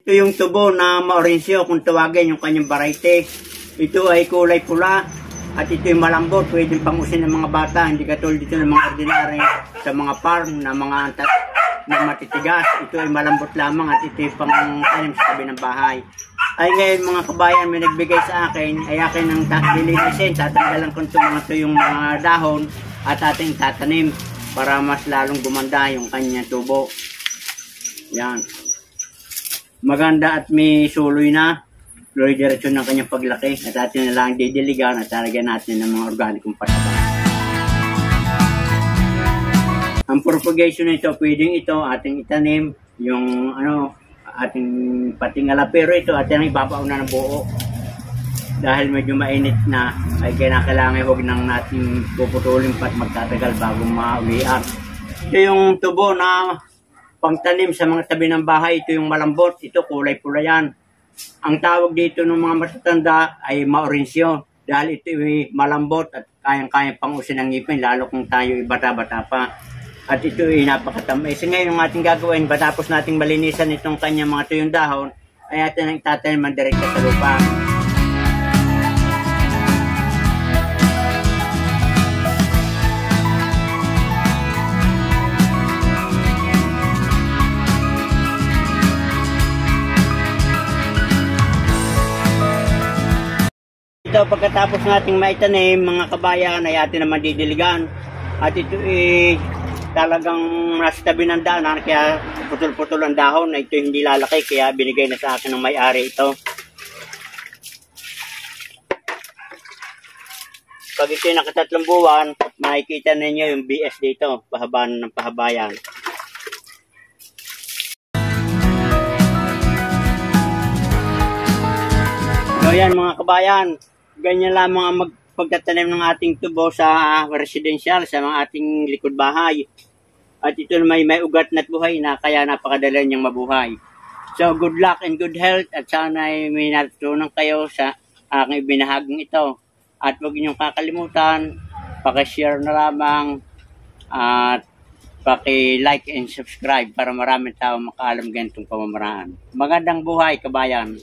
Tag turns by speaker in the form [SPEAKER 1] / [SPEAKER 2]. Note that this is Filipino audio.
[SPEAKER 1] Ito yung tubo na maorensyo kung tawagin yung kanyang variety. Ito ay kulay pula at ito yung malambot. Pwedeng pangusin ng mga bata. Hindi katulad dito ng mga ordinary sa mga farm na mga na matitigas. Ito ay malambot lamang at ito yung pang-tanim sa tabi ng bahay. Ay ngayon mga kabayan, may nagbigay sa akin, ay akin ng lilinisin. Tatanggalan ko ito yung mga dahon at ating tatanim para mas lalong gumanda yung kanyang tubo. Yan. Maganda at may suloy na. Suloy diretsyon ng kanyang paglaki. At atin na lang didiligan at talagyan natin ng mga organikong pataba. Ang propagation nito, pwedeng ito ating itanim, yung ating patingala. Pero ito ating ibabaw na ng buo. Dahil medyo mainit na, ay kailangan huwag nang natin puputulin pat magtatagal bago mauwian. Ito yung tubo na pangtanim sa mga tabi ng bahay. Ito yung malambot. Ito kulay pula yan. Ang tawag dito ng mga matatanda ay maorensyo. Dahil ito ay malambot at kayang-kayang pangusin ng ngipin lalo kung tayo ay bata-bata pa. At ito ay napakatamis. Ngayon yung ating gagawin, batapos nating malinisan itong kanyang mga tuyong dahon, ay atin ang itatanim direkta sa lupa. Ito, pagkatapos nating maitanim, mga kabayan, ay atin naman didiligan. At ito talagang nasa tabi ng daan, kaya putol-putol ang dahon. Ito hindi lalaki, kaya binigay na sa akin ng may-ari ito. Pag ito yung nakatatlong buwan, makikita ninyo yung BS dito, pahabaan ng pahabayan. So yan mga kabayan, ganyan lamang ang pagtatanim ng ating tubo sa residential, sa mga ating likod bahay. At ito may ugat na buhay na kaya napakadala niyang mabuhay. So good luck and good health at sana ay may natutunan kayo sa aking ibinahaging ito. At huwag niyong kakalimutan, paki-share na lamang at paki-like and subscribe para maraming tao makaalam ganitong pamamaraan. Magandang buhay kabayan!